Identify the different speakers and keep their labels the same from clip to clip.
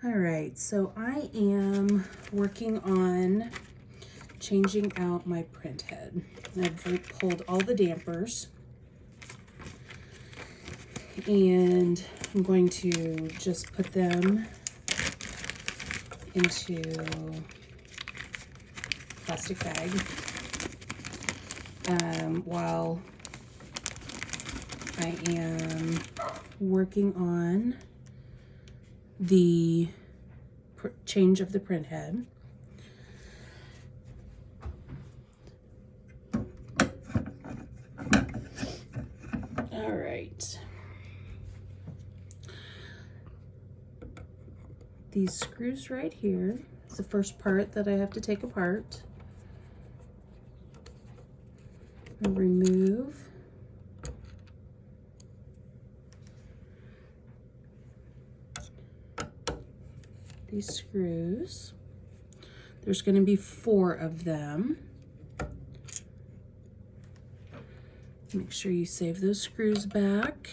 Speaker 1: All right, so I am working on changing out my print head. I've pulled all the dampers and I'm going to just put them into plastic bag while I am working on the change of the print head. All right. These screws right here is the first part that I have to take apart and remove. These screws. There's going to be 4 of them. Make sure you save those screws back.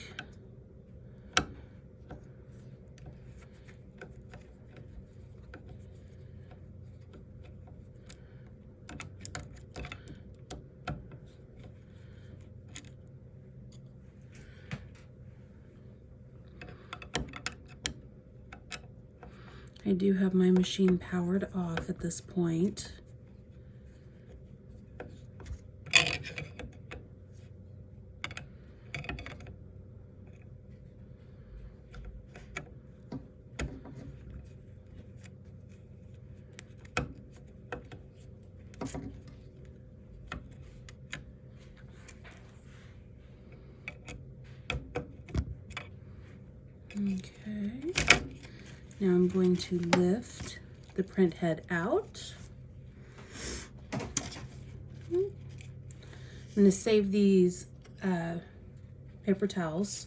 Speaker 1: I do have my machine powered off at this point. Okay. Now I'm going to lift the print head out. I'm going to save these paper towels.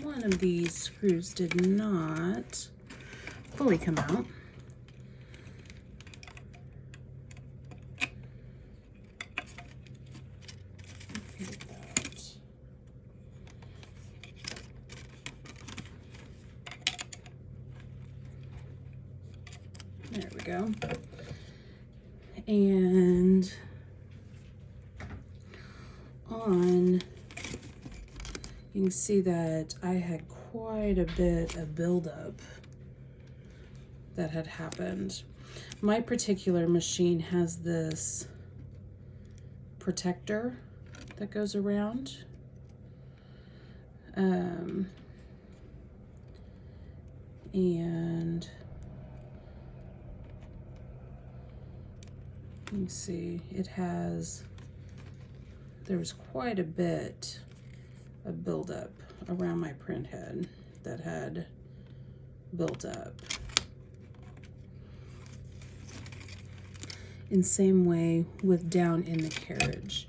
Speaker 1: One of these screws did not fully come out. There we go. And on, you can see that I had quite a bit of buildup that had happened. My particular machine has this protector that goes around. And you can see there was quite a bit of buildup around my print head that had built up. In same way with down in the carriage.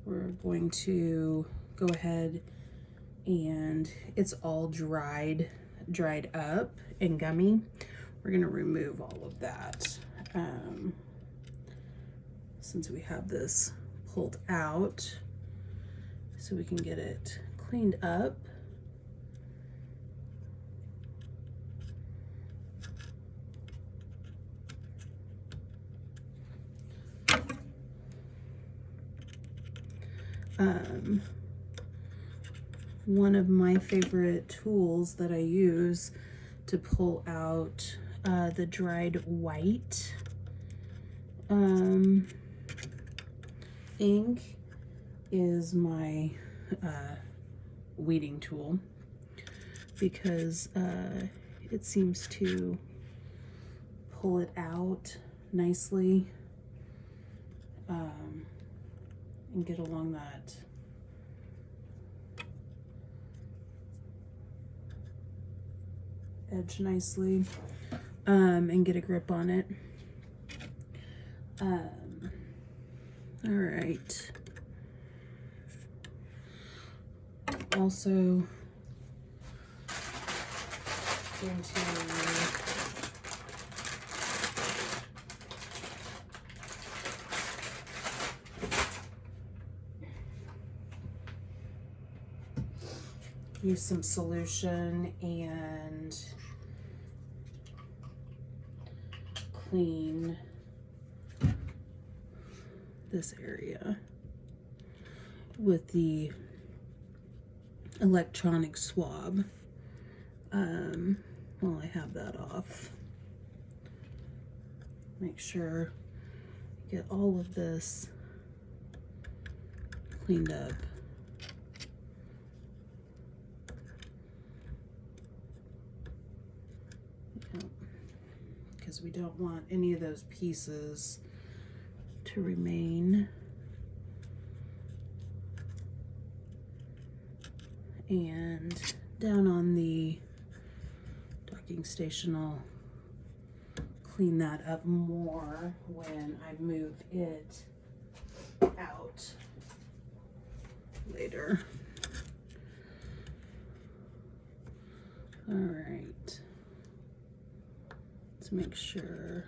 Speaker 1: We're going to go ahead and it's all dried up and gummy. We're going to remove all of that since we have this pulled out so we can get it cleaned up. One of my favorite tools that I use to pull out the dried white ink is my weeding tool, because it seems to pull it out nicely and get along that edge nicely and get a grip on it. All right. Also going to use some solution and clean this area with the electronic swab while I have that off. Make sure get all of this cleaned up. Because we don't want any of those pieces to remain. And down on the docking station, I'll clean that up more when I move it out later. All right, let's make sure.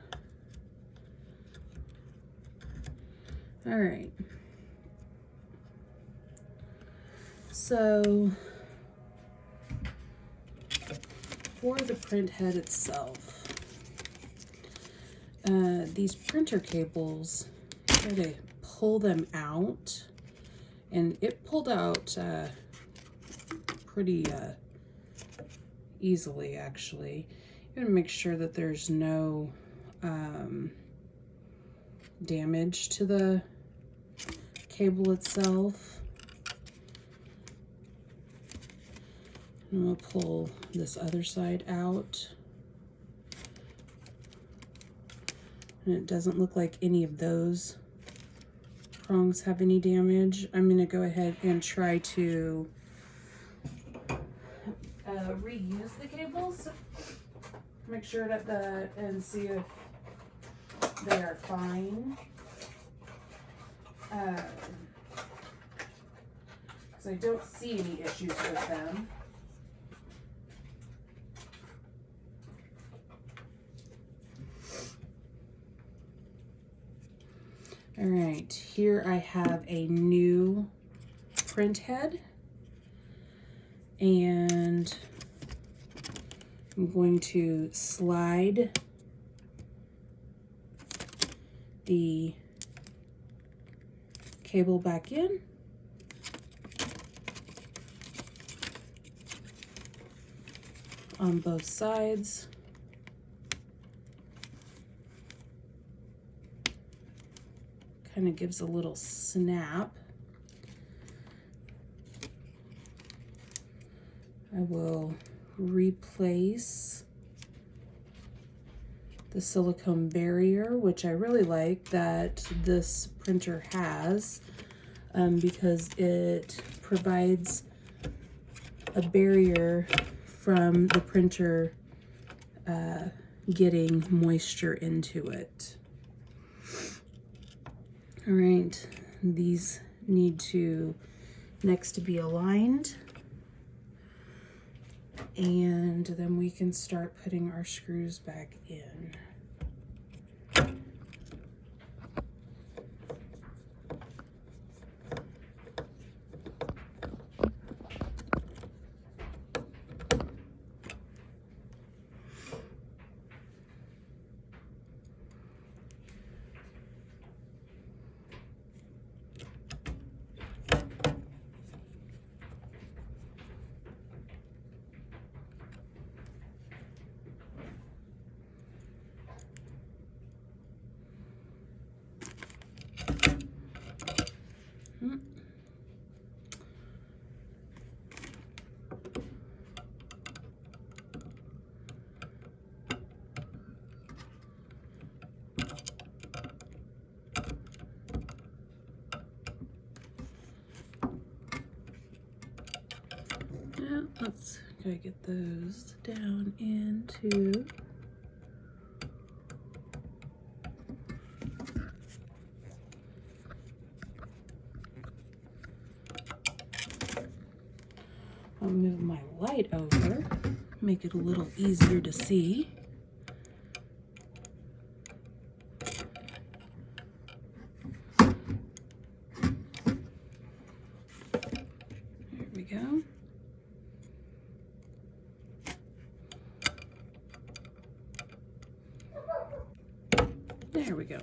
Speaker 1: All right, so for the print head itself, these printer cables, try to pull them out, and it pulled out pretty easily, actually. You're gonna make sure that there's no damage to the cable itself. And we'll pull this other side out. And it doesn't look like any of those prongs have any damage. I'm going to go ahead and try to reuse the cables. Make sure that and see if they are fine. Because I don't see any issues with them. All right, here I have a new print head, and I'm going to slide the cable back in. On both sides. Kind of gives a little snap. I will replace the silicone barrier, which I really like that this printer has, because it provides a barrier from the printer getting moisture into it. All right, these need to next to be aligned, and then we can start putting our screws back in. Yeah, let's gotta get those down into I'll move my light over, make it a little easier to see. There we go. we go.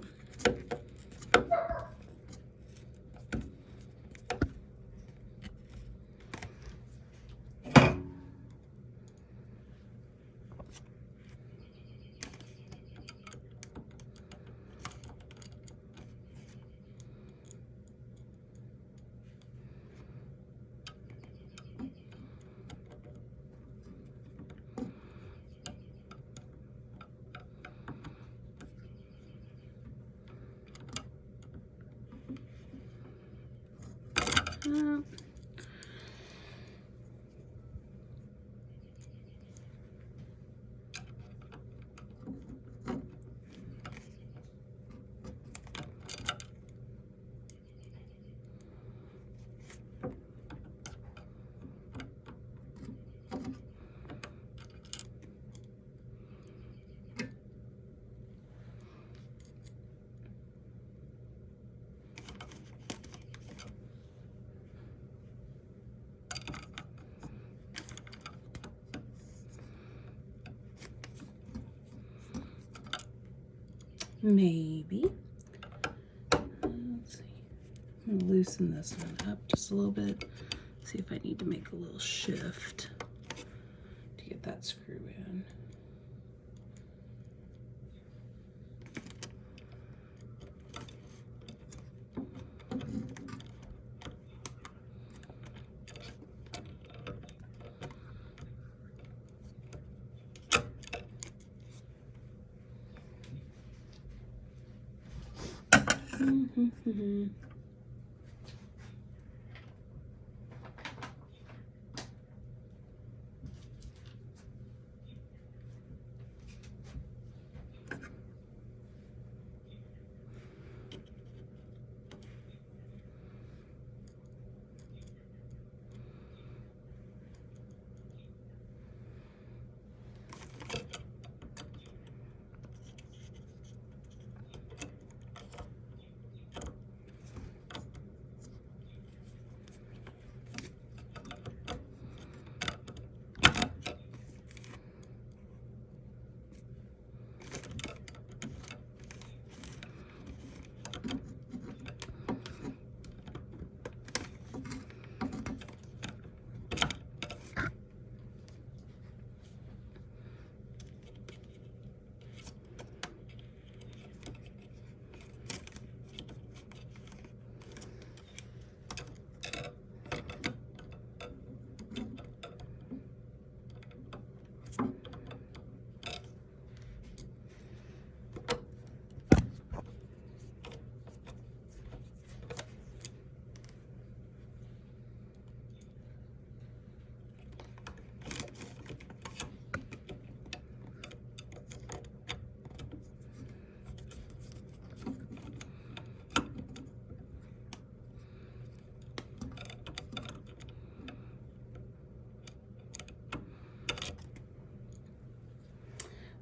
Speaker 1: Maybe. Let's see. I'm gonna loosen this one up just a little bit. See if I need to make a little shift to get that screw in.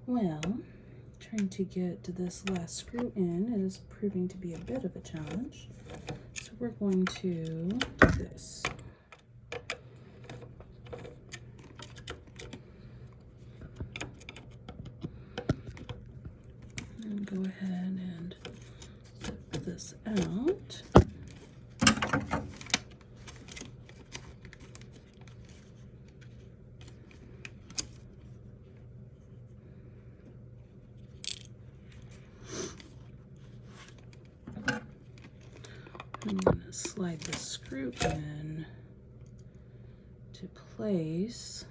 Speaker 1: Well, trying to get this last screw in is proving to be a bit of a challenge. So we're going to do this. And go ahead and put this out. I'm going to slide the screw in to place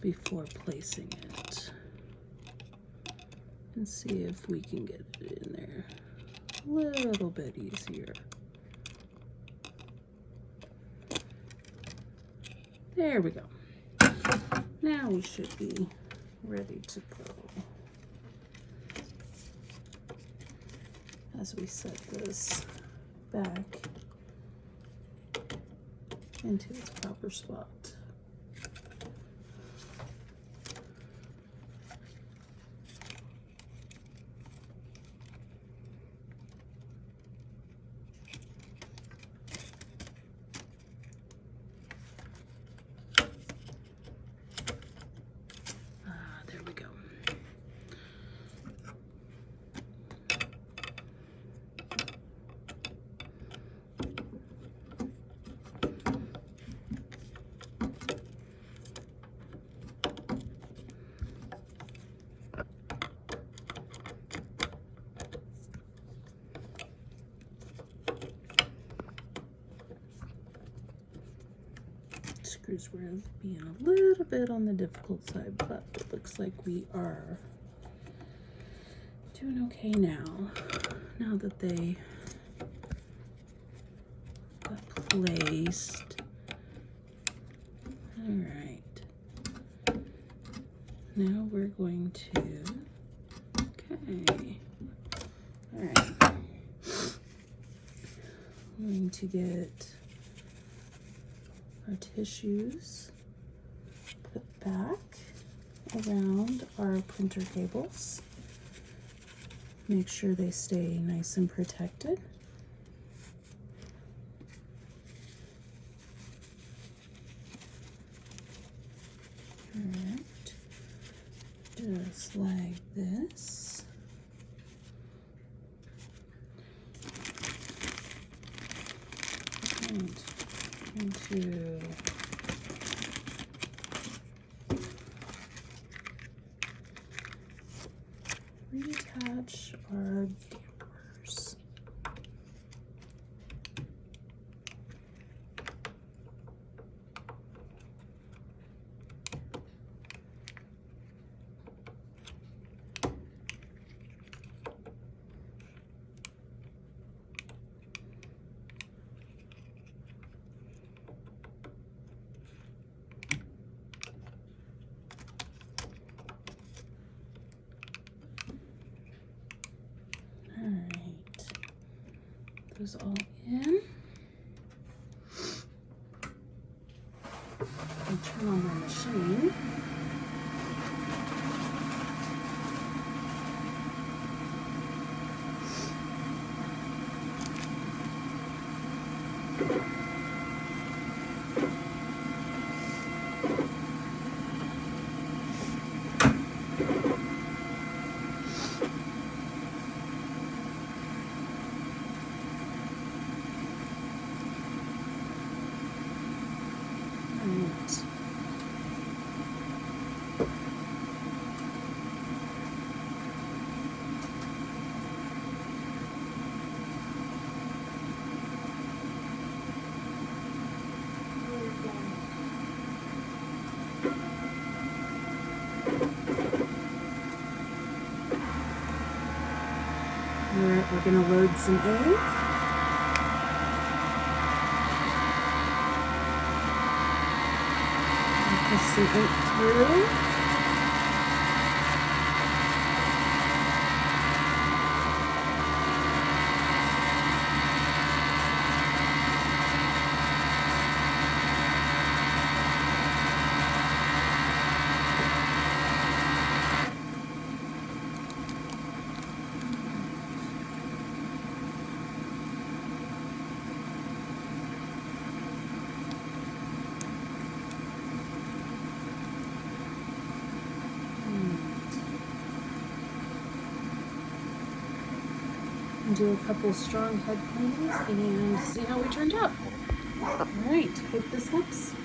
Speaker 1: before placing it and see if we can get it in there a little bit easier. There we go. Now we should be ready to go. As we set this back into its proper spot. There we go. screws were being a little bit on the difficult side, but it looks like we are doing okay now. Now that they got placed. All right. Now we're going to, okay. All right. I'm going to get our tissues put back around our printer cables. Make sure they stay nice and protected. All right, just like this. And into reattach our dampers. Those all in. I'll turn on my machine. Alright, we're going to load some ink. Push some ink through. Do a couple strong head cleans and see how we turned out. All right, hope this helps.